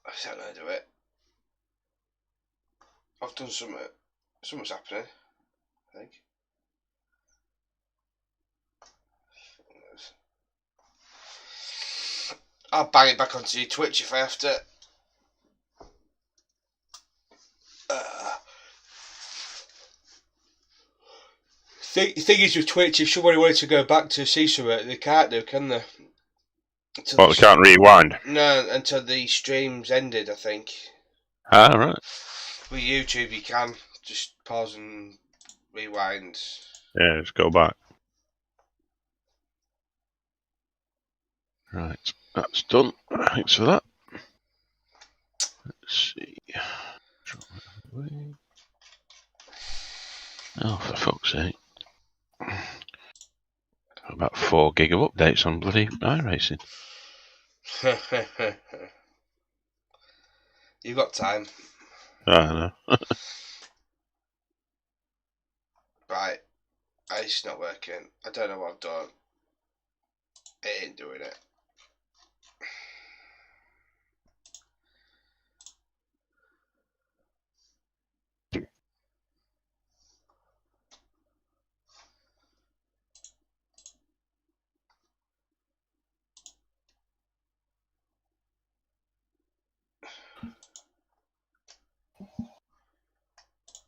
I don't know how to do it. I've done something. Something's happening, I think. I'll bang it back onto your Twitch if I have to. Thing is with Twitch, if somebody wanted to go back to see something, they can't do, can they? Well, they can't rewind? No, until the stream's ended, I think. Ah, right. With YouTube, you can just pause and rewind. Yeah, just go back. Right, that's done. Thanks for that. Let's see. Oh, for fuck's sake. About 4 gig of updates on bloody iRacing. You've got time. I know. Right. It's not working. I don't know what I've done. It ain't doing it.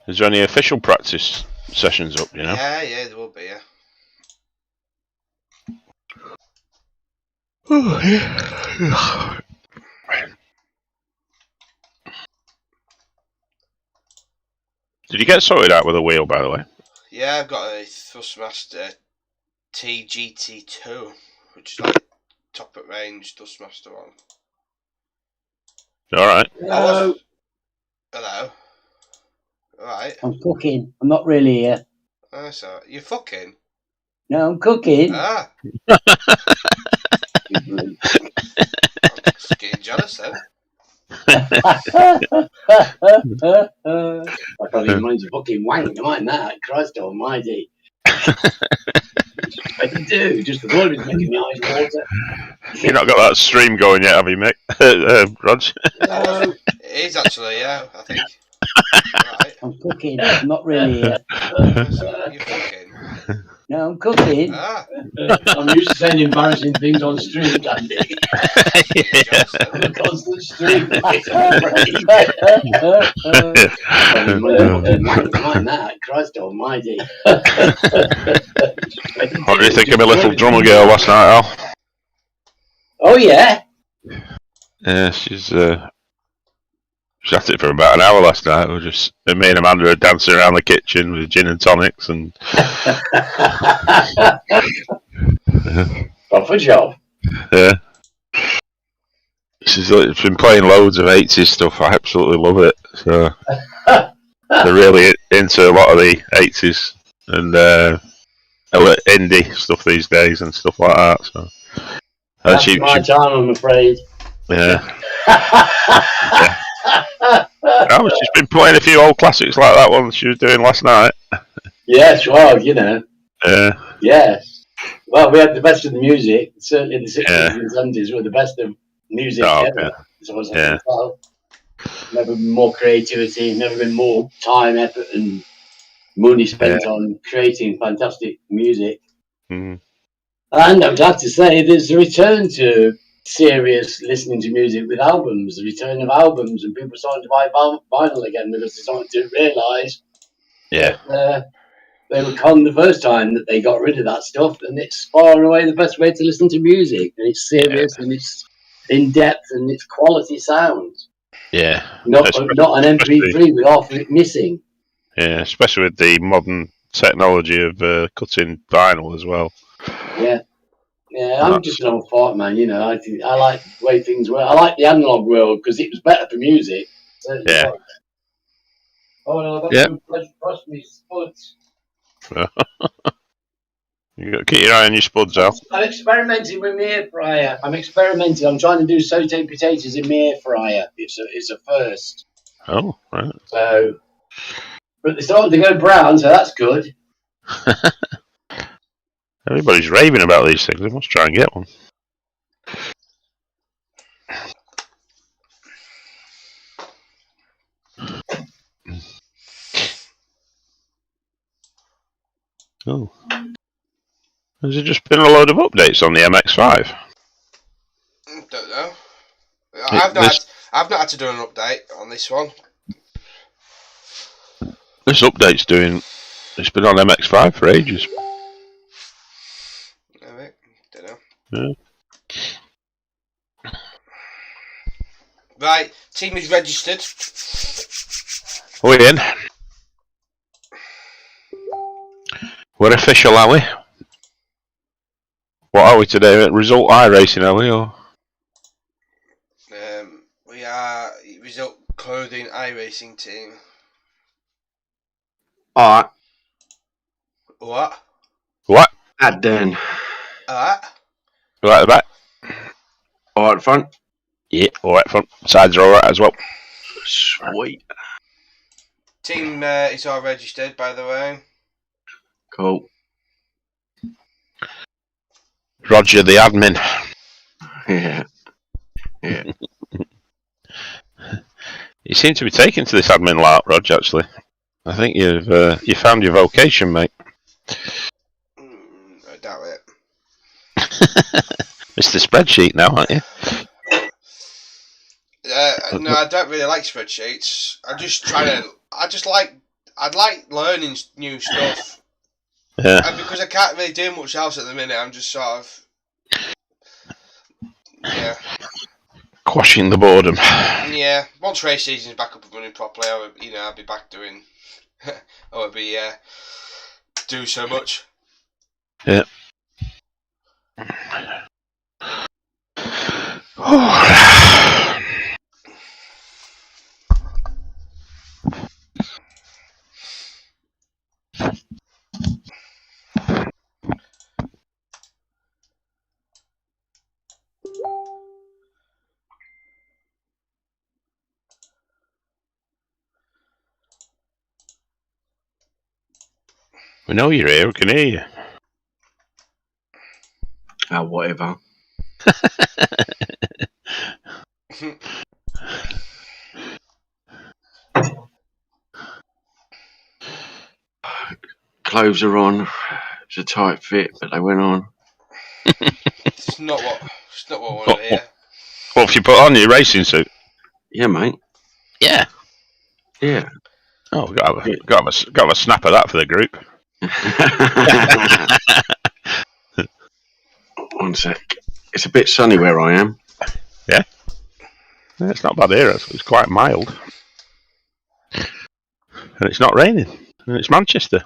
Is there any official practice sessions up, you know? Yeah, there will be, yeah. Oh, yeah. Did you get sorted out with a wheel, by the way? Yeah, I've got a Thrustmaster TGT2, which is like top at range Thrustmaster one. Alright. Hello. Hello. Alright. I'm cooking. I'm not really here. So you're fucking? No, I'm cooking. Ah. I I'm just getting jealous then. can't even mind a fucking wank. Mind that. Christ almighty. I can do. Just the thought of it making my eyes water. You've not got that stream going yet, have you, Mick? Rog? No. It is actually, yeah, I think. Right. I'm cooking. I'm not really here. So you're fucking? No, I'm cooking. Ah. I'm used to saying embarrassing things on stream, Andy. Yeah. I'm a constant stream. Mind that. Christ almighty. What do you think of my little drummer girl last night, Al? Oh, yeah? Yeah, she's at it for about an hour last night. We were just me and Amanda were dancing around the kitchen with gin and tonics and proper job. yeah. She's been playing loads of 80s stuff. I absolutely love it. So they're really into a lot of the 80s and indie stuff these days and stuff like that. So that's my time, I'm afraid. Yeah. Yeah. Oh, she's been playing a few old classics like that one she was doing last night. Yes, well, you know. Yeah. Yes. Well, we had the best of the music. Certainly the 60s and 70s were the best of music ever. Okay. As far as I can tell. Never been more creativity, never been more time, effort, and money spent on creating fantastic music. Mm. And I'm glad to say there's a return to serious listening to music with albums, the return of albums, and people are starting to buy vinyl again because they're starting to realise that they were conned the first time that they got rid of that stuff, and it's far and away the best way to listen to music, and it's serious and it's in depth and it's quality sound. Yeah. Not an MP3 with half of it missing. Yeah, especially with the modern technology of cutting vinyl as well. Yeah. Yeah, I'm just an old fart man, you know. I like the way things were. I like the analog world because it was better for music. Yeah. Oh no, I've got to brush my spuds. You got to keep your eye on your spuds, Al. I'm experimenting with my air fryer. I'm trying to do sauteed potatoes in my air fryer. It's a first. Oh, right. So, but they're starting to go brown, so that's good. Everybody's raving about these things. I must try and get one. Oh. Has there just been a load of updates on the MX-5? Don't know. I've not had to do an update on this one. This update's it's been on MX-5 for ages. Don't know. Yeah. Right, team is registered. We're in. We're official, are we? What are we today? Result iracing, are we? Or? We are Result Clothing iRacing team. Alright. What? What? At then. Alright. Right at the back? Alright, front. Yeah, alright front. Sides are alright as well. Sweet. Team is all registered, by the way. Cool. Roger, the admin. Yeah. Yeah. You seem to be taken to this admin lark, Rog, actually. I think you found your vocation, mate. I doubt it. Mr. Spreadsheet now, aren't you? No, I don't really like spreadsheets. I'd like learning new stuff. Yeah. And because I can't really do much else at the minute, I'm just sort of... Yeah. Quashing the boredom. Yeah. Once race season's back up and running properly, I'll be back doing... I won't be do so much. Yeah. We know you're here, we can hear you. Whatever. Clothes are on. It's a tight fit, but they went on. It's not what I want to hear. What if you put on your racing suit? Yeah, mate. Yeah. Yeah. Oh, got to have a snap of that for the group. One sec. It's a bit sunny where I am. Yeah, it's not bad here. It's quite mild. And it's not raining. And it's Manchester.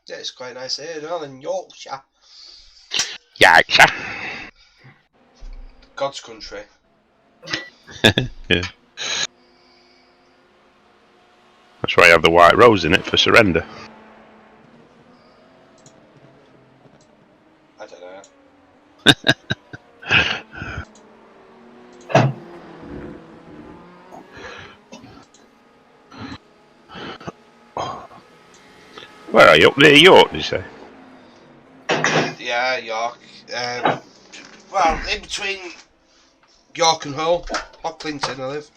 Yeah, it's quite nice here, though, in Yorkshire. Yorkshire. God's country. Yeah. That's why you have the white rose in it for surrender. I don't know. Where are you? Up near York, did you say? Yeah, York. Well, in between York and Hull. Clinton, I live.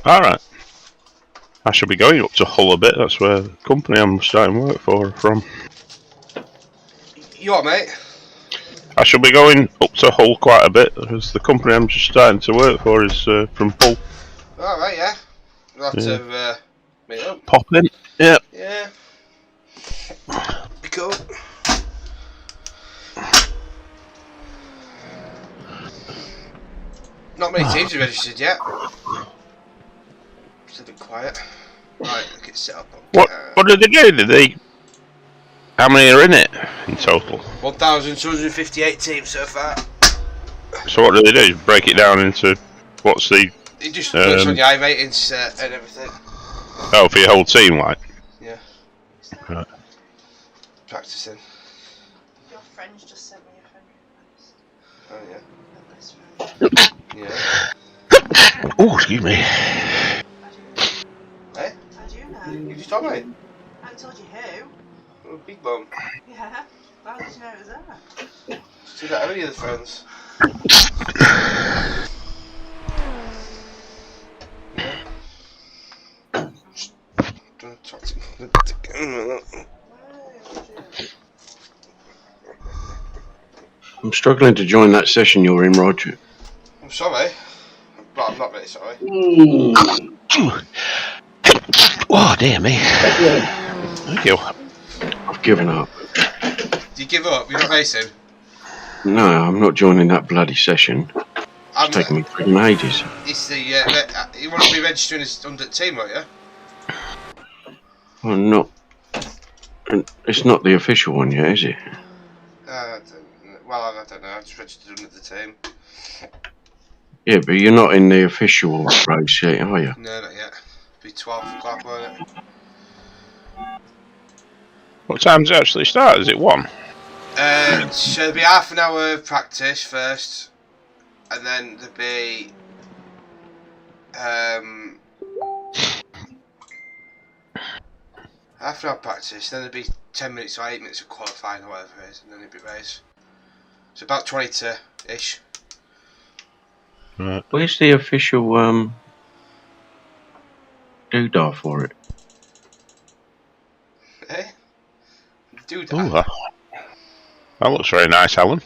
Alright. I shall be going up to Hull a bit. That's where the company I'm starting work for are from. You what, mate? I shall be going up to Hull quite a bit because the company I'm just starting to work for is from Hull. Alright, yeah. We'll have to meet up. Pop in. Yeah. Yeah. Be cool. Not many teams are registered yet. It's a bit quiet. Right, look, it's set up. What did they do? How many are in it in total? 1,258 teams so far. So what do they do? Break it down into what's the... It just looks on the eye ratings and everything. Oh, for your whole team, like? Yeah. Right. Practicing. Your friends just sent me a friend request. Oh, yeah. My best friend. Yeah. Oh, excuse me. I do. Eh? I do know. You just told me. I haven't told you who. Oh, big bum. Yeah. How did you know it was there? See that any of the friends? Yeah. Just don't talk to me. I'm struggling to join that session you're in, Roger. I'm sorry. But I'm not really sorry. Oh, dear me. Thank you. I've given up. Do you give up? You're not racing? No, I'm not joining that bloody session. It's taking me freaking ages. It's the you want to be registering as under the team, won't you? Well, not. It's not the official one yet, is it? I don't know. I just registered under the team. Yeah, but you're not in the official race yet, are you? No, not yet. It'll be 12 o'clock, won't it? What time does it actually start? Is it 1? So there'll be half an hour of practice first, and then there'll be half an hour practice, then there'll be 10 minutes or 8 minutes of qualifying or whatever it is, and then it'll be race. So about 20-ish. Right. Where's the official doodah for it? Eh? Do that. Ooh, that looks very nice, Alan.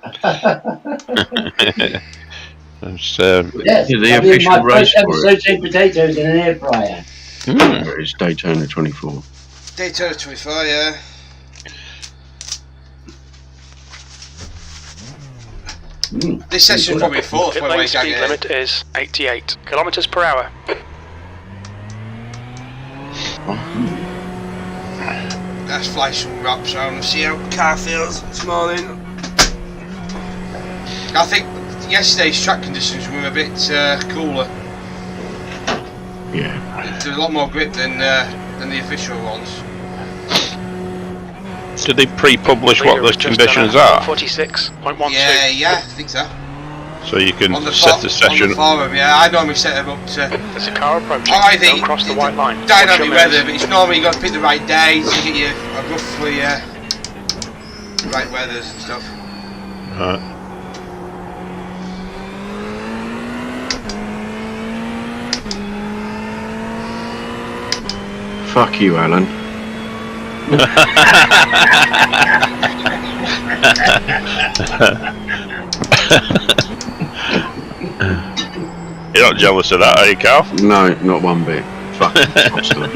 Yes, the I mean, official my race first for ever sauteed potatoes in an air fryer. It's Daytona 24. Daytona 24, yeah. This session's probably a fourth Pit when lane we speed get limit is 88 kilometers per hour. Let's fly some wraps around and see how the car feels this morning. I think yesterday's track conditions were a bit cooler. Yeah. There was a lot more grip than the official ones. Did they pre-publish what the conditions are? 46.12. Yeah, I think so. So you can On the set the session. On the forum, yeah, I normally set them up to. There's a car approaching. I think Don't cross the white line. Dynamic Watch your weather, mirrors. but it's normally you got to pick the right day to get you roughly right weathers and stuff. Right. Fuck you, Alan. You're not jealous of that, are you, Carl? No, not one bit. Fucking bastard.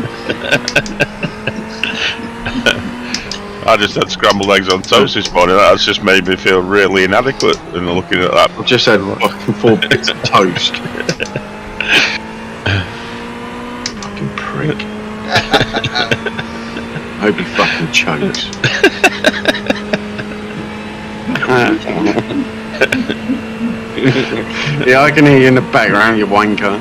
I just had scrambled eggs on toast this morning. That's just made me feel really inadequate in looking at that. I've just had fucking 4 bits of toast. Fucking prick. I hope he fucking chokes. Yeah, I can hear you in the background, you wanker.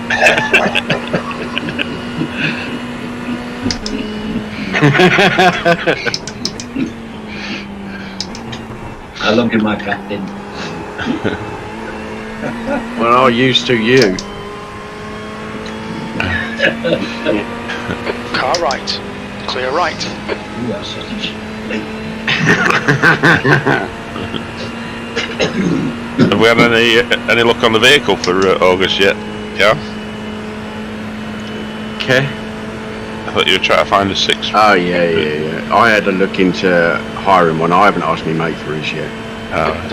I love you, my captain. Well, I used to you. Car right. Clear right. You are such Have we had any luck on the vehicle for August yet? Yeah. Okay. I thought you were trying to find a 6. Oh yeah. I had a look into hiring one. I haven't asked my mate for his yet.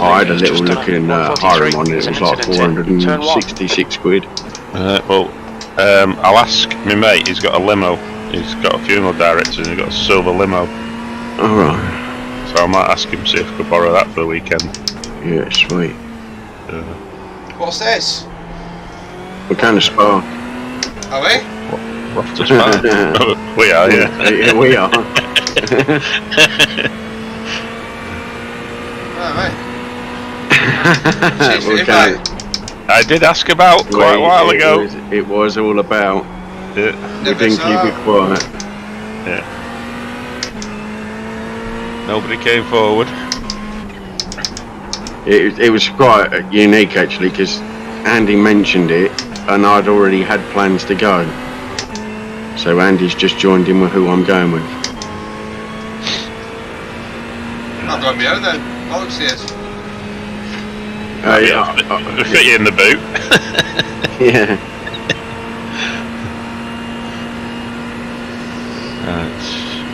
I had a little look in hiring one. It was like 466 quid. Well, I'll ask my mate. He's got a limo. He's got a funeral director and he's got a silver limo. Alright. So I might ask him see if I could borrow that for the weekend. Yeah, sweet. What's this? What kind of spa? Are we? We're off to Spa. We are, yeah. Yeah, we are. Alright. Okay. I did ask about quite a while ago. It was all about. Yeah. We didn't keep it quiet. Yeah. Nobody came forward. It was quite unique actually because Andy mentioned it and I'd already had plans to go. So Andy's just joined in with who I'm going with. I've got my own then. Bollocks yes. It'll fit you in the boot. Yeah.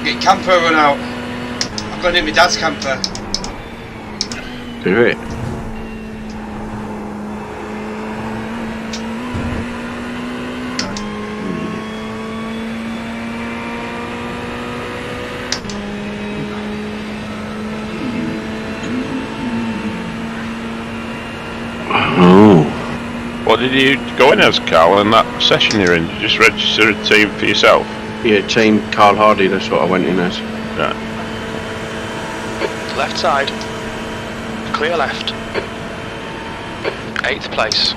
Get camper run out. I've got to hit my dad's camper. Do it. Oh. What did you go in as, Carl, in that session you're in? Did you just register a team for yourself? Yeah, Team Carl Hardy, that's what I went in as. Right. Left side. Clear left. 8th place.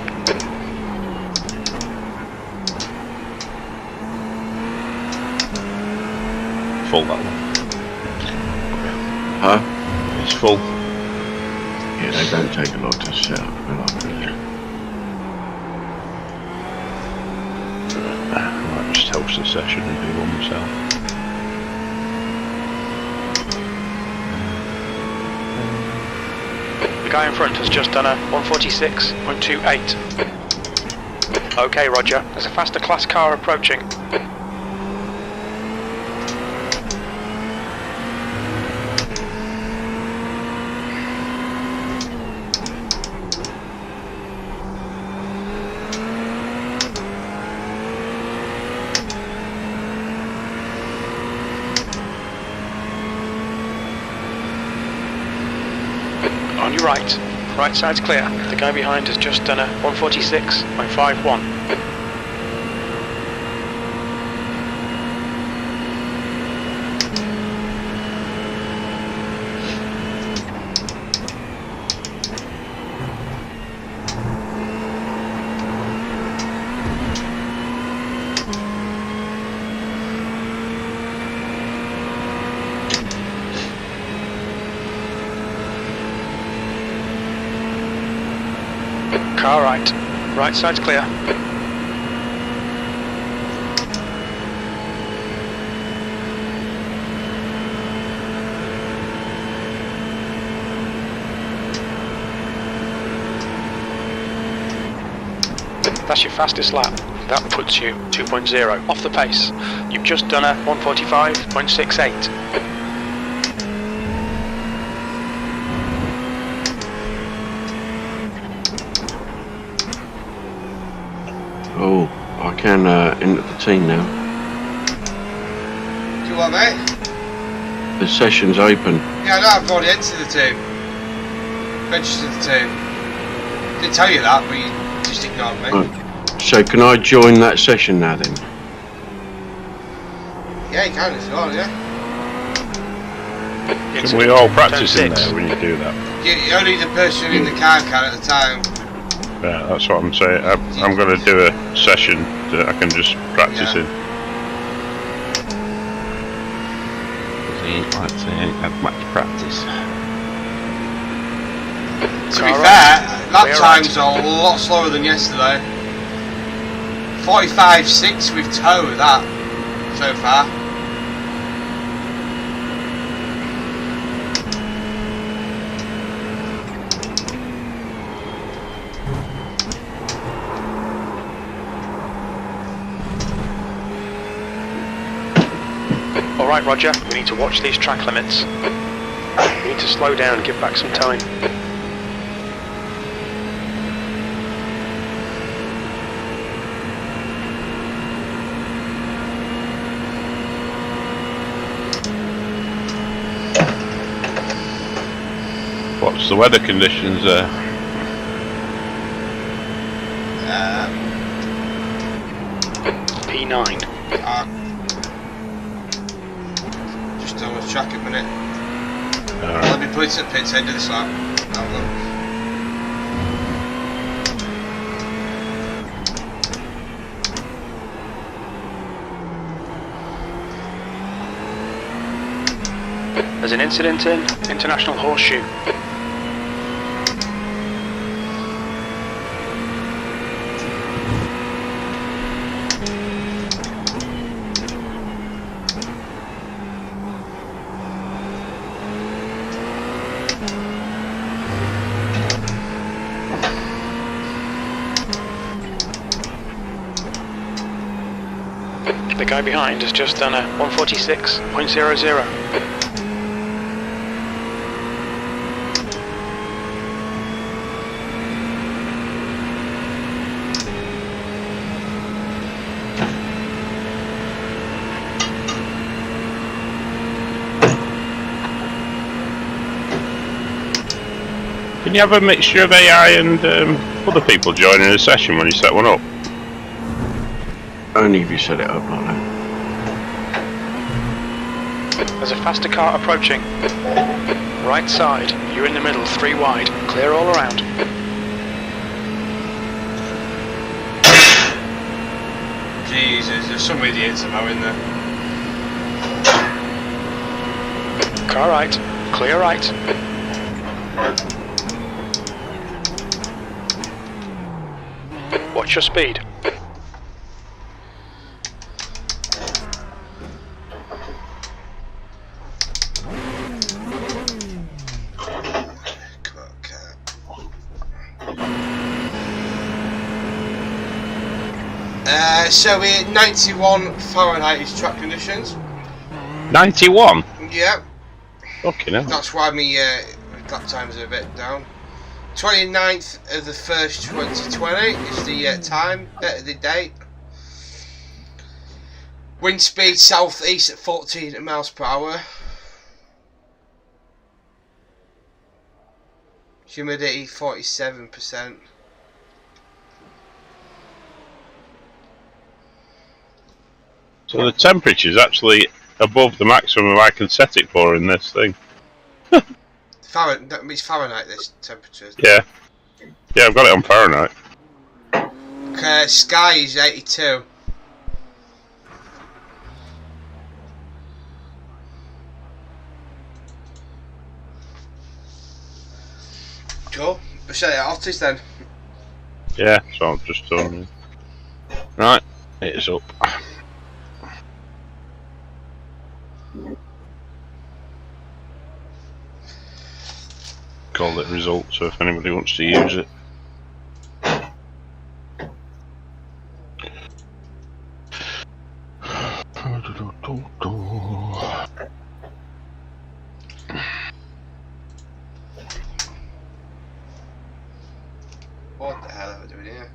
Full, that one. Huh? It's full. Yeah, they don't take a lot to set up. I might just host a session and do one myself. The guy in front has just done a 146.28. Okay, Roger. There's a faster class car approaching. On your right. Right side's clear. The guy behind has just done a 146.51. Car right. Right side's clear. That's your fastest lap. That puts you 2.0 off the pace. You've just done a 145.68. Oh, I can enter the team now. Do you want, mate? The session's open. Yeah, I know, I've already entered the team. Registered the team. Didn't tell you that, but you just ignored me. Oh. So can I join that session now then? Yeah, you can if you want, yeah. Can we all practice in there when you do that? You only the person in the car can at the time. Yeah, that's what I'm saying. I'm going to do a session that I can just practice in. Like I ain't had much practice. To be fair, lap times are a lot slower than yesterday. 45.6 with tow with that so far. Alright, Roger. We need to watch these track limits. We need to slow down and give back some time. What's the weather conditions there? P9. Just on the track a minute. Alright. Let me put it at pits end of this lap. Have a look. There's an incident in International Horseshoe. The guy behind has just done a 146.00. Can you have a mixture of AI and other people joining a session when you set one up? Only if you set it up like that. There's a faster car approaching. Right side, you're in the middle, 3 wide. Clear all around. Jesus, there's some idiots now in there. Car right, clear right. Watch your speed. So we're at 91 Fahrenheit is track conditions. 91? Yeah. Fucking hell. That's why my lap times are a bit down. 29th of the 1st 2020 is the time, the date. Wind speed southeast at 14 miles per hour. Humidity 47%. So the temperature's actually above the maximum I can set it for in this thing. That means Fahrenheit, this temperature. Yeah. Yeah, I've got it on Fahrenheit. Sky is 82. Cool. We'll set it at Otis then. Yeah, so I'm just telling you. Right, it's up. Call it results, so if anybody wants to use it. What the hell are we doing here?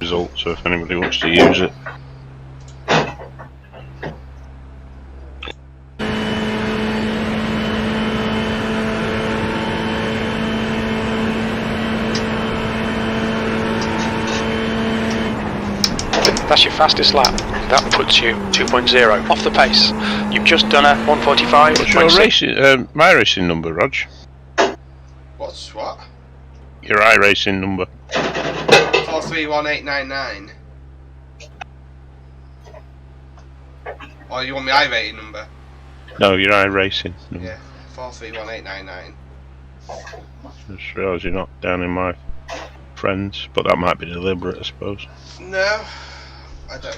Results, so if anybody wants to use it. That's your fastest lap. That puts you 2.0 off the pace. You've just done a 145. What's your racing, my racing number, Rog? What's what? Your iRacing number. 431899. Or you want my I-rating number? No, your iRacing number. Yeah, 431899. Just realised you're not down in my friends, but that might be deliberate, I suppose. No, I don't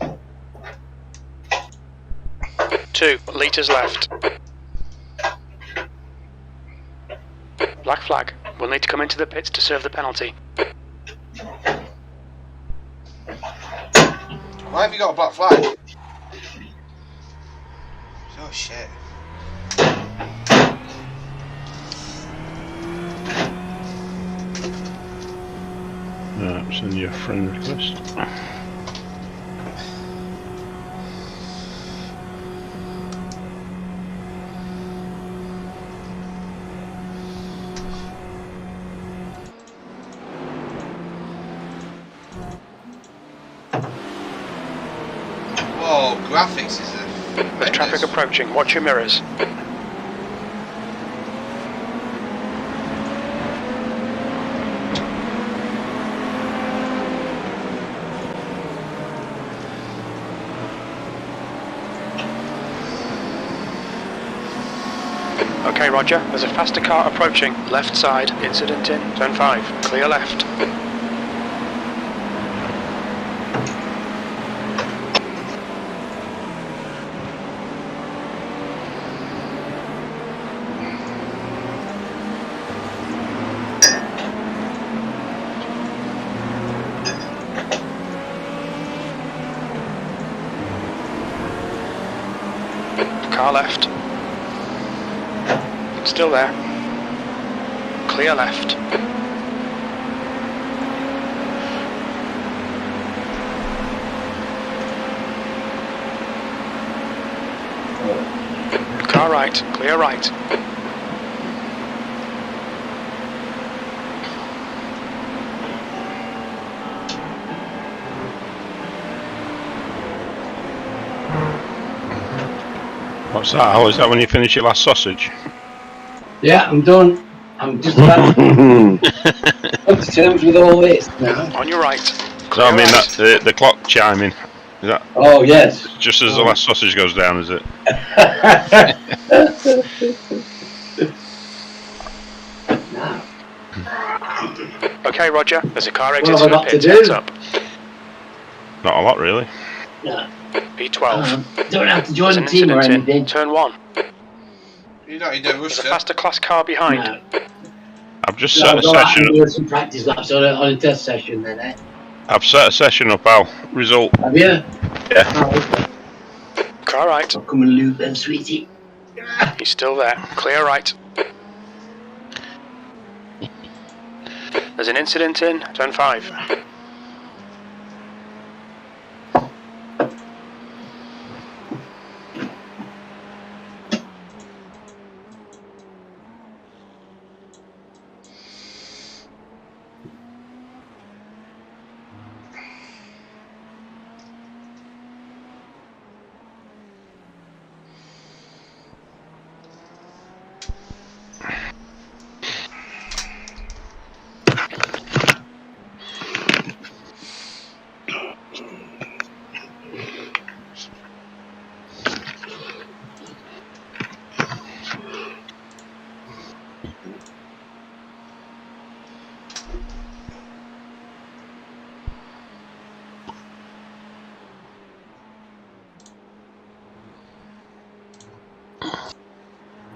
know. 2 litres left. Black flag. We'll need to come into the pits to serve the penalty. Why have you got a black flag? Oh shit. Send you a friend request. Whoa, graphics is a... There's traffic approaching. Watch your mirrors. Okay, Roger. There's a faster car approaching. Left side. Incident in Zone 5. Clear left. Car left. Still there. Clear left. Car right, clear right. What's that, Al? Is that when you finish your last sausage? Yeah, I'm done. I'm just about to come to terms with all this now. On your right. So I mean, that the clock chiming. Is that Oh, yes. just as the last sausage goes down, is it? Now, Okay, Roger. There's a car what exit have I to the got to pits. Heads do? up. Not a lot, really. Yeah. B12. Don't have to join There's the an team or incident anything. in turn 1. You don't need a There's a rooster. faster class car behind. No. I've just So set I'll a go out session and up. do some practice laps on a test session then, eh? I've set a session up, Al. Result. Have you? Yeah. Oh, Car right. I'll come and loot then, sweetie. He's still there. Clear right. There's an incident in turn 5.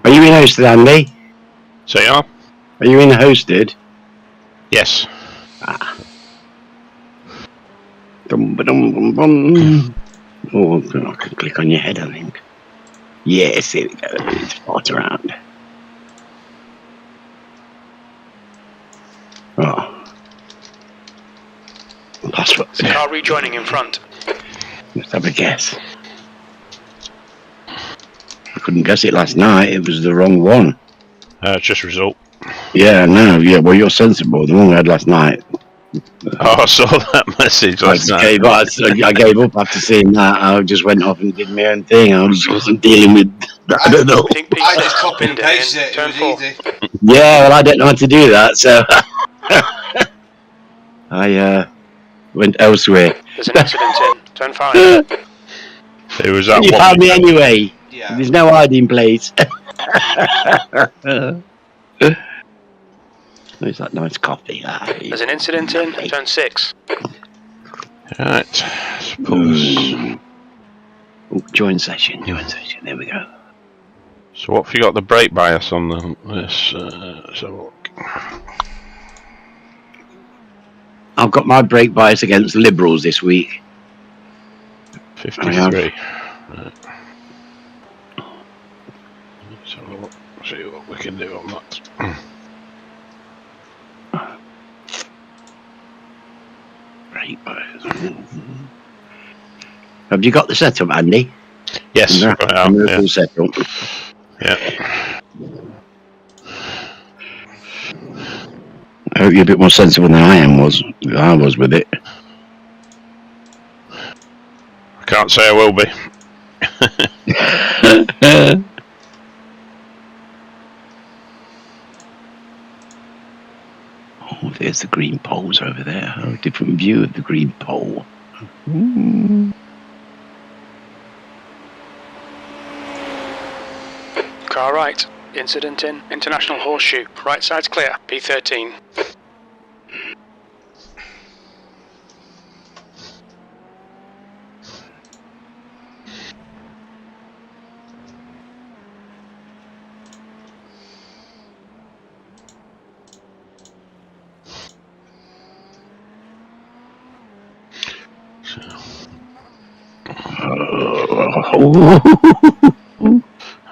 Are you in hosted, Andy? So you are? Are you in hosted? Yes. Dum, ba, dum, bum, bum. Oh, I can click on your head, I think. Yes, here we go. It's fart around. Oh. Password. There's a car rejoining in front. Let's have a guess. I couldn't guess it last night. It was the wrong one. It's just result. Yeah, no, yeah. Well, you're sensible. The one we had last night. Oh, I saw that message last night. I gave up after seeing that. I just went off and did my own thing. I wasn't dealing with. I don't know. I think Pete's I just copied and pinned it pasted in it. It turn was 4. easy. Yeah, well, I don't know how to do that, so I went elsewhere. There's an incident in turn 5. It was that You one. found me anyway. Yeah. There's no hiding place. There's that nice coffee. There's an incident in turn 6. Right. Suppose. Oh, join session. Join session. There we go. So what have you got the brake bias on this? Let's have a look. I've got my brake bias against Liberals this week. 53. Right. Let's have a look. See what we can do on that. Brake bias. Have you got the setup, Andy? Yes, I have, yeah. Full setup. Yeah. I hope you're a bit more sensible than I was with it. I can't say I will be. Oh, there's the green poles over there. A different view of the green pole. Car right. Incident in International Horseshoe. Right side's clear. P13.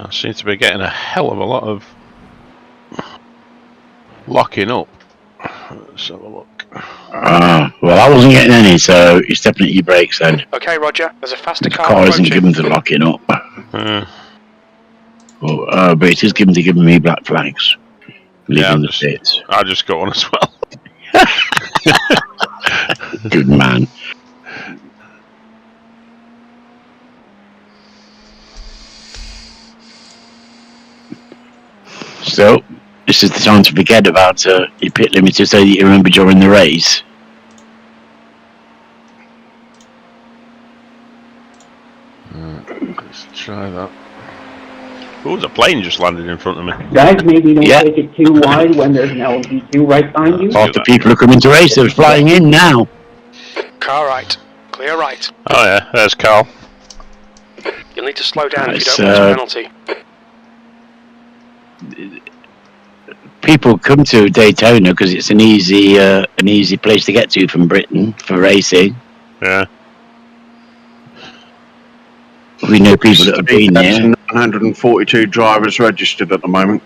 I seem to be getting a hell of a lot of locking up. Let's have a look. Well, I wasn't getting any, so you're stepping at your brakes then. Okay, Roger. There's a faster The car car isn't approaching. given to locking up. But it is giving me black flags. Yeah, Leaving the pits. I just got one as well. Good man. So, this is the time to forget about your pit limiter so that you remember during the race. Let's try that. Oh, there's a plane just landed in front of me. Guys, maybe don't take it too wide when there's an LD2 right behind you. Half the people are coming to race, they're flying in now. Car right. Clear right. Oh yeah, there's Carl. You'll need to slow down if you Nice, don't want a penalty. People come to Daytona because it's an easy place to get to from Britain for racing. Yeah. We know people that have been there. 942 drivers registered at the moment.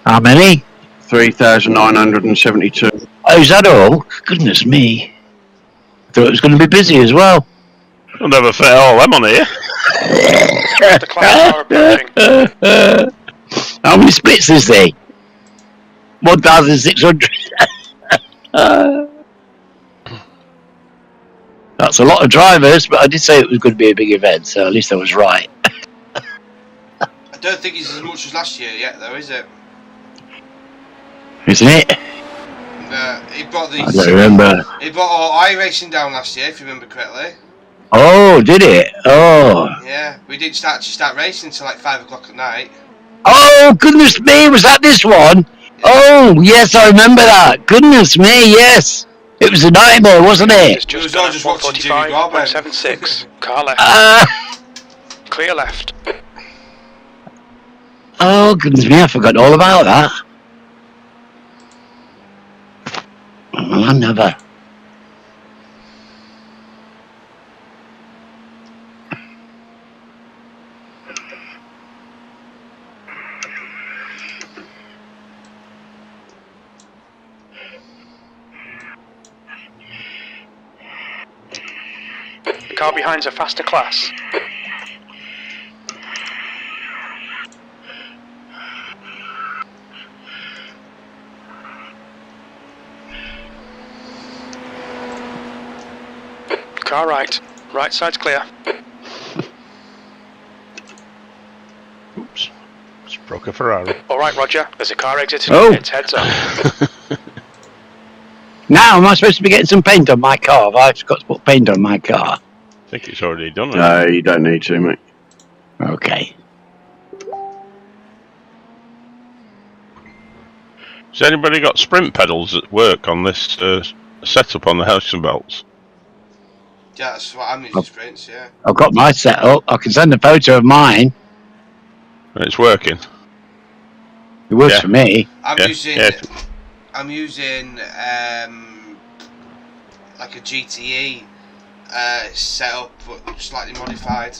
How many? 3,972. Oh, is that all? Goodness me. Thought it was going to be busy as well. I'll never fit all them on here. The class car approaching. How many splits is there? 1,600. That's a lot of drivers, but I did say it was going to be a big event, so at least I was right. I don't think it's as much as last year yet, though, is it? Isn't it? He brought these. I don't remember. He brought all iracing down last year, if you remember correctly. Oh, did it? Oh. Yeah, we didn't start racing until like 5 o'clock at night. Oh, goodness me, was that this one? Oh, yes, I remember that. Goodness me, yes. It was a nightmare, wasn't It's it? just It was all done just at watching Jimmy Garber. 145.76. Car left. Clear left. Oh, goodness me, I forgot all about that. Well, I never. The car behind's a faster class. Car right. Right side's clear. Oops. Just broke a Ferrari. Alright, Roger. There's a car exiting. Oh. It's heads up. Now, am I supposed to be getting some paint on my car? Have I got to put paint on my car? I think it's already done. No, you don't need to, mate. Okay. Has anybody got sprint pedals at work on this setup on the house and belts? Yeah, that's what I'm using sprints, yeah. I've got my set up. I can send a photo of mine. It's working. It works Yeah. for me. I'm Yeah, using yeah. I'm using like a GTE setup but slightly modified.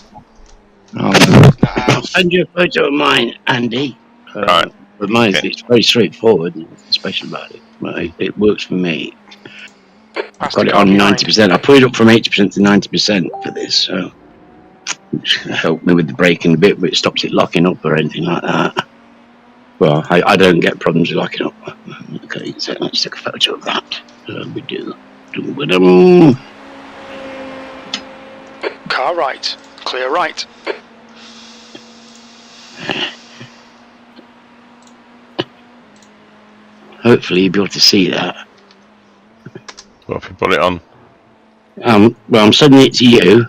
I'll send you a photo of mine, Andy. Right. But mine, Okay. it's very straightforward. Nothing special about it. But it works for me. I've got it on 90%. I put it up from 80% to 90% for this, so which helped me with the braking a bit, but it stops it locking up or anything like that. Well, I don't get problems with locking up. Okay, so let's take a photo of that. We do. Car right. Clear right. Hopefully you'll be able to see that. Well, if you put it on Well, I'm sending it to you,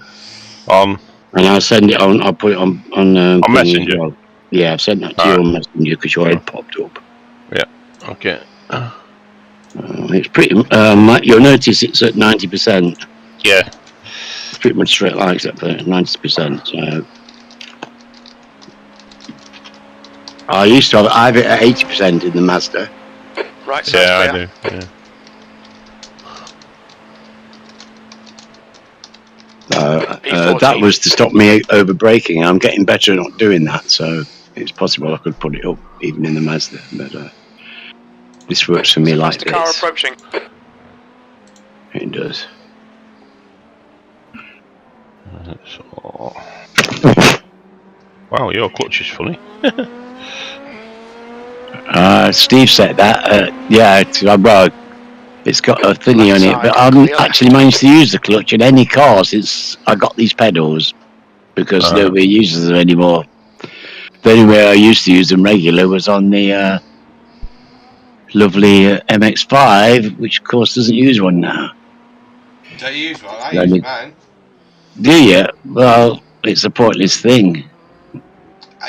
on and I'll send it on. I'll put it on thing as Messenger? well. Yeah, I've sent that to you on Messenger because your head popped up. okay. It's pretty. You'll notice it's at 90%. Yeah. It's pretty much straight line except for 90%. So I used to have it at 80% in the Mazda. Right side's Yeah, clear. I do. Yeah. That was to stop me over braking. I'm getting better at not doing that, so it's possible I could put it up even in the Mazda. But this works for me like Faster car this. approaching. It does. Wow, your clutch is funny. Steve said that. Yeah, well, it's got a thingy on it, but I haven't actually managed to use the clutch in any car since I got these pedals because nobody uses them anymore. The only way I used to use them regular was on the lovely MX-5, which of course doesn't use one now. Don't you use one? I use mine. Do you? Well, it's a pointless thing.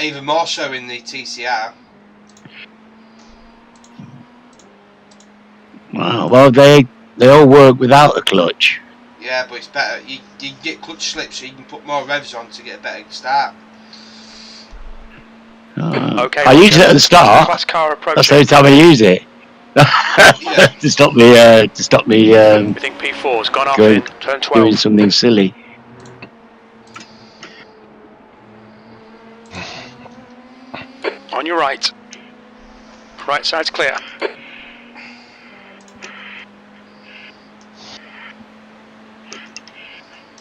Even more so in the TCR. Wow. Well, they all work without the clutch. Yeah, but it's better. You get clutch slips, so you can put more revs on to get a better start. Okay, I use it at the start. Class car approaching. That's the only time I use it. to stop me. We think P4's gone up in turn 12. Doing something silly. On your right. Right side's clear.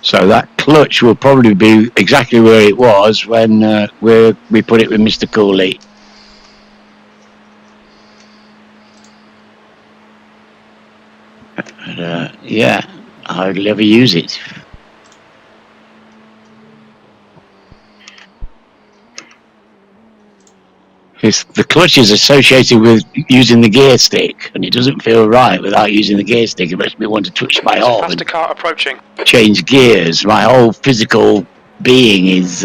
So that clutch will probably be exactly where it was when we put it with Mr. Cooley. But, yeah, I'd never use it. The clutch is associated with using the gear stick, and it doesn't feel right without using the gear stick. It makes me want to touch my arm Faster car approaching. Change gears. My whole physical being is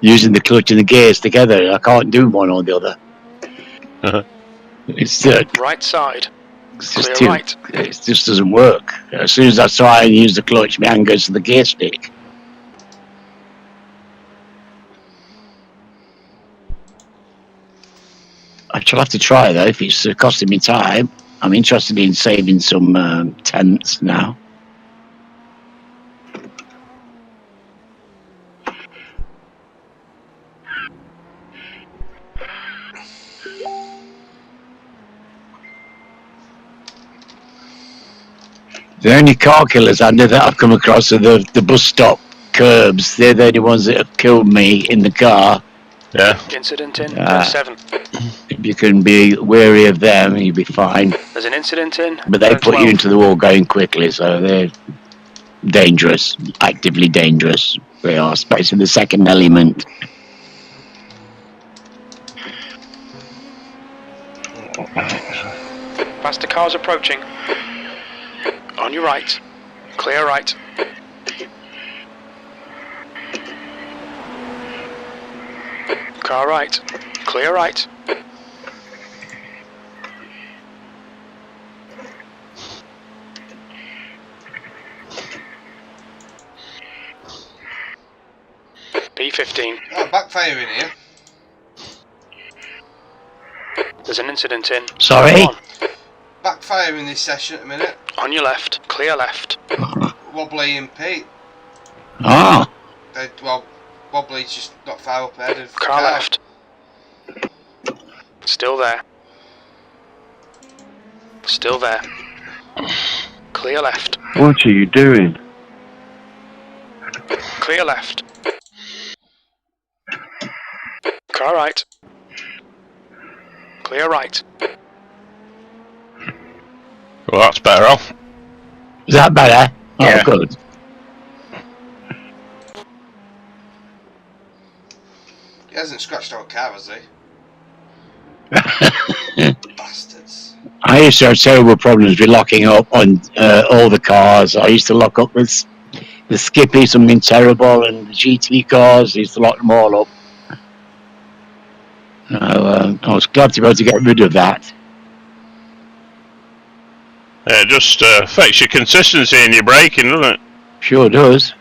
using the clutch and the gears together. I can't do one or the other. It's right side. It's just right. It just doesn't work. As soon as I try and use the clutch, my hand goes to the gear stick. I shall have to try though if it's costing me time. I'm interested in saving some tenths now. The only car killers I know that I've come across are the bus stop curbs. They're the only ones that have killed me in the car. Yeah. Incident in 7. If you can be wary of them, you'll be fine. There's an incident in. But they put you into the wall going quickly, so they're dangerous, actively dangerous. They are, especially the second element. Faster cars approaching. On your right. Clear right. Car right. Clear right. P15. Oh, backfire in here. There's an incident in. Sorry? Backfire in this session at a minute. On your left. Clear left. Wobbly and Pete. Ah. Well, Wobbly's just not far up ahead of car left. Still there. Still there. Clear left. What are you doing? Clear left. Car right. Clear right. Well, that's better off. Is that better? Oh, yeah. Good. He hasn't scratched our car, has he? Bastards. I used to have terrible problems with locking up on all the cars. I used to lock up with the Skippy, something terrible, and the GT cars. I used to lock them all up. I was glad to be able to get rid of that. It just affects your consistency in your braking, doesn't it? Sure does.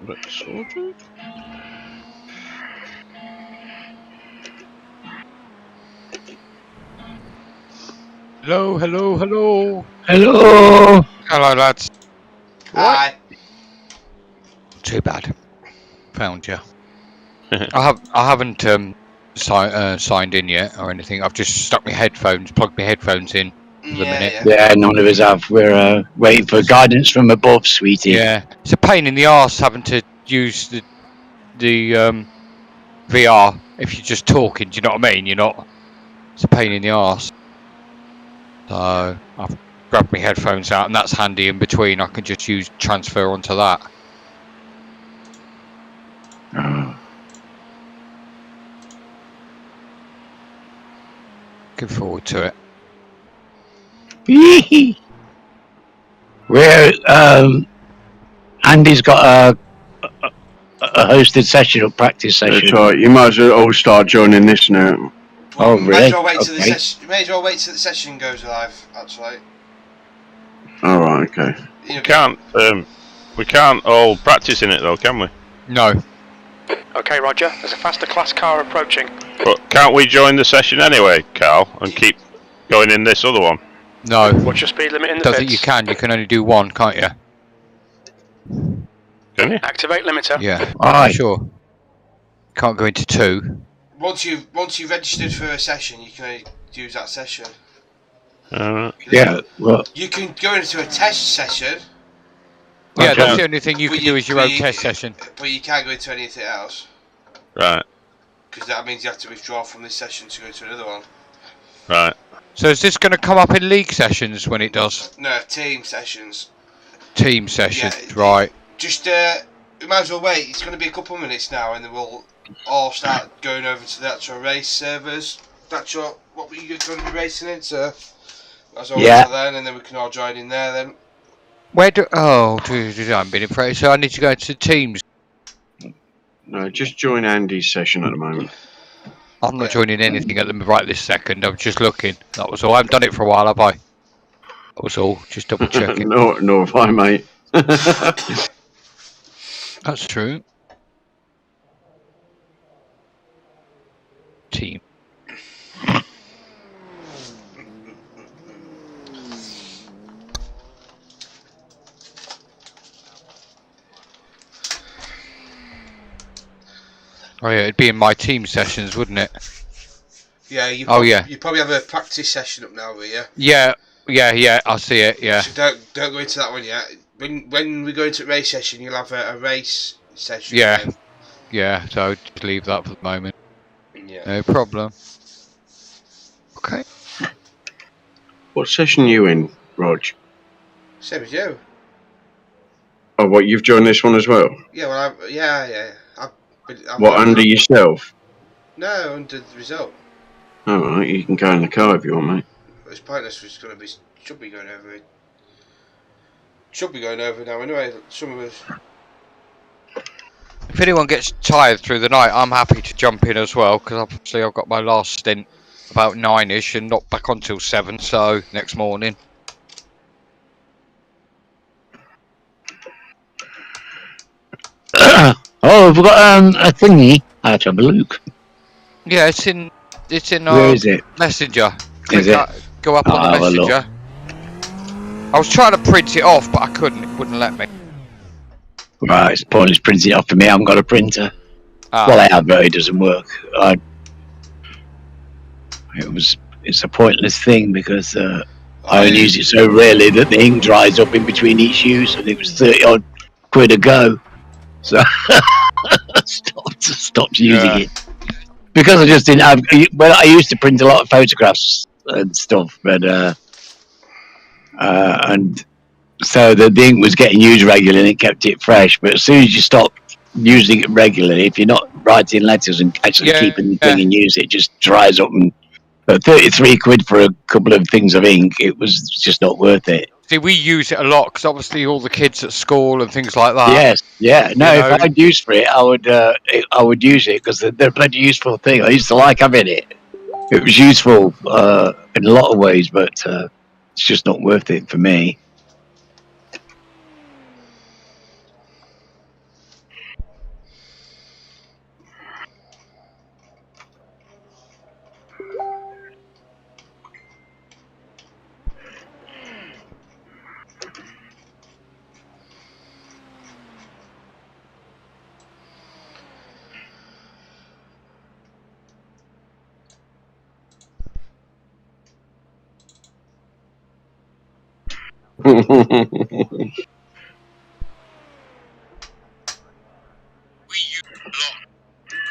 a bit sorted. Hello, hello, hello. Hello. Hello, lads. Hi. Too bad. Found you. I haven't signed in yet or anything. I've just stuck my headphones, plugged my headphones in for the minute. Yeah, none of us have. We're waiting for guidance from above, sweetie. Yeah, it's a pain in the arse having to use the VR if you're just talking. Do you know what I mean? You're not. It's a pain in the arse. So I've grabbed my headphones out, and that's handy in between. I can just use transfer onto that. Looking forward to it. Where Andy's got a hosted session or practice session. That's right. You might as well all start joining this now. Oh, May really? as well wait till the Okay. session. You may as well wait till the session goes live. Actually, All right. Okay. you know, We can't all practice in it though, can we? No. Okay, Roger. There's a faster class car approaching. But can't we join the session anyway, Carl, and keep going in this other one? No. What's your speed limit in the Does it? pits? You can only do one, can't you? Can you? Activate limiter. Yeah. Aye. Sure. Can't go into two. once you've registered for a session, you can only use that session. Yeah. Well, You can go into a test session, Yeah, Okay. that's the only thing you But can you- do is your but own you- test session. but you can't go into anything else Right, because that means you have to withdraw from this session to go to another one. right. So is this going to come up in league sessions when it does? No, team sessions. Team sessions, Yeah, right. Just we might as well wait. It's going to be a couple of minutes now, and then we'll all start going over to the actual race servers. That's what were you going to be racing in? So might as well Yeah. wait till then, and then we can all join in there then. Where do... Oh, I haven't been impressed. So I need to go to teams. No, just join Andy's session at the moment. I'm not joining anything at the right this second. I'm just looking. That was all. I haven't done it for a while, have I? That was all. Just double checking. Nor have I, mate. That's true. Team. Oh yeah, it'd be in my team sessions, wouldn't it? Yeah. You Oh, yeah. You probably have a practice session up now, will you? Yeah. I see it. Yeah. So don't go into that one yet. When we go into a race session, you'll have a race session. Yeah. Then. Yeah. So just leave that for the moment. Yeah. No problem. Okay. What session are you in, Rog? Same as you. Oh, what, you've joined this one as well? Yeah. Well, yeah. I'm What, under yourself? No, under the result. All right, you can go in the car if you want, mate. It's pointless. It's going to be. Should be going over it. Should be going over now anyway. Some of us. If anyone gets tired through the night, I'm happy to jump in as well because obviously I've got my last stint about 9ish and not back on till 7. So next morning. oh, we've got a thingy. I have to have a look. Yeah, it's in Where is it? Messenger. Is it? Go up I'll on have the a look. Messenger. I was trying to print it off, but I couldn't. It wouldn't let me. Right, it's pointless printing it off for me. I haven't got a printer. Ah, Well, I have, but it doesn't work. It's a pointless thing because I only use it so rarely that the ink dries up in between each use, and it was 30 odd quid a go. So I stopped using Yeah. it because I just didn't have. Well, I used to print a lot of photographs and stuff, but and so the ink was getting used regularly and it kept it fresh. But as soon as you stop using it regularly, if you're not writing letters and actually Yeah, keeping the thing in use, it just dries up. And but 33 quid for a couple of things of ink, it was just not worth it. see, we use it a lot because obviously all the kids at school and things like that. Yes, yeah. No, You if know- I had use for it, I would use it because they're a bloody useful thing. I used to like having it. It was useful in a lot of ways, but it's just not worth it for me.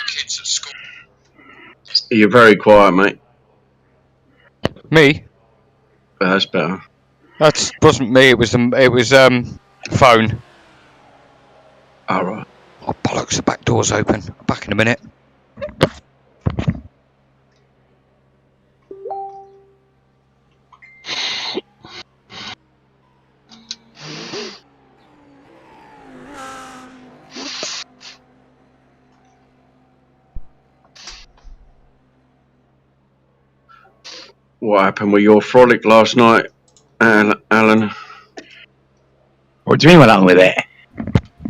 Kids at school. You're very quiet, mate. Me? But that's better. That wasn't me. It was phone. All right. Oh bollocks! The back door's open. Back in a minute. What happened with your frolic last night, Alan? What do you mean what happened with it?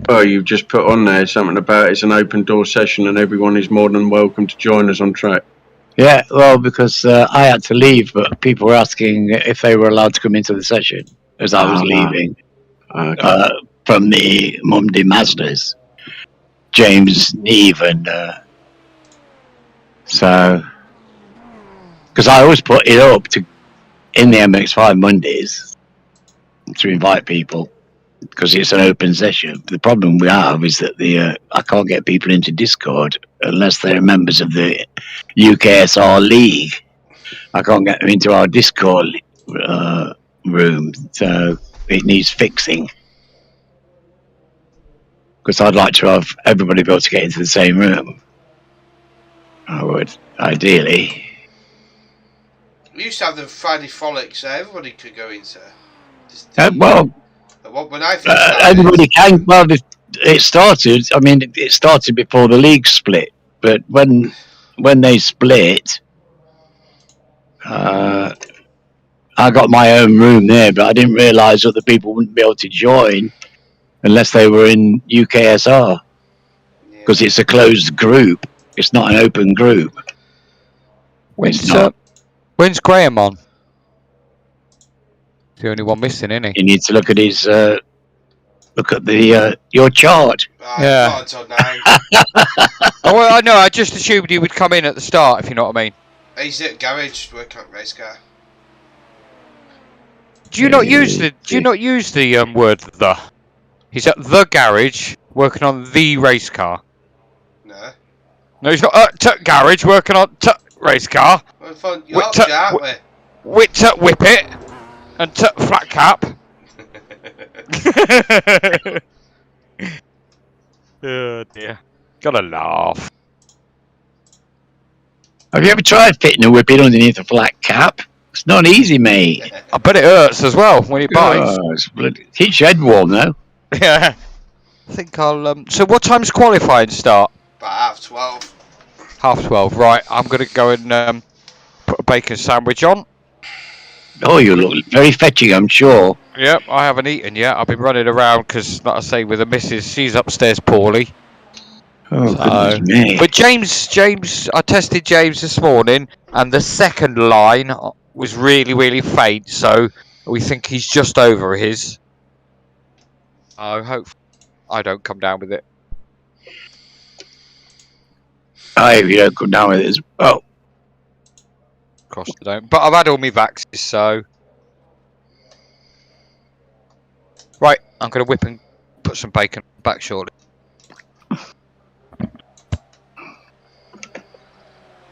Oh, you've just put on there something about it's an open door session and everyone is more than welcome to join us on track. Yeah, well, because I had to leave, but people were asking if they were allowed to come into the session as I was leaving from the Monday Masters. James, Neve, and so because I always put it up to in the MX5 Mondays to invite people because it's an open session. The problem we have is that I can't get people into Discord unless they're members of the UKSR League. I can't get them into our Discord room, so it needs fixing. Because I'd like to have everybody be able to get into the same room. I would, ideally. We used to have the Friday frolics, so everybody could go into. When I everybody can. Well, it started. I mean, it started before the league split. But when they split, I got my own room there. But I didn't realise that the people wouldn't be able to join unless they were in UKSR, because it's a closed group. It's not an open group. When's Graham on? The only one missing, isn't he? You need to look at his your chart. Yeah. Not until 9. Oh, well, I know. I just assumed he would come in at the start, if you know what I mean. He's at garage working on race car. Do you not use the word the? He's at the garage working on the race car. No. No, he's not at garage working on race car. Well, fun. You're up there, aren't we? Whip it and flat cap. Oh dear. Gotta laugh. Have you ever tried fitting a whippet underneath a flat cap? It's not easy, mate. I bet it hurts as well when it bites. Keeps your head warm, though. Yeah. I think I'll. So, what time's qualifying start? About 12:30. 12:30. Right. I'm gonna go and put a bacon sandwich on. Oh, you look very fetching, I'm sure. Yep. I haven't eaten yet. I've been running around because, like I say, with the missus, she's upstairs poorly. Oh, goodness me. But James, I tested James this morning, and the second line was really, really faint. So we think he's just over his. I hope I don't come down with it. I hope you don't come down with it as well. Of course I don't. But I've had all my vaxes, so. Right, I'm going to whip and put some bacon back shortly.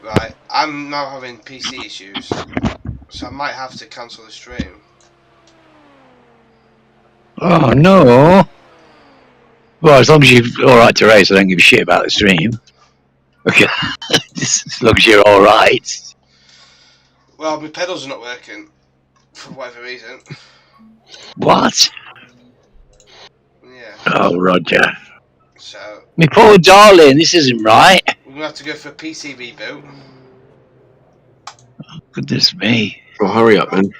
Right, I'm now having PC issues, so I might have to cancel the stream. Oh, no. Well, as long as you're alright to race, I don't give a shit about the stream. Okay. As long as you're alright. Well, my pedals are not working, for whatever reason. What? Yeah. Oh, Roger. So. My poor darling, this isn't right. We're going to have to go for a PC reboot. Oh, goodness me. Well, hurry up, then.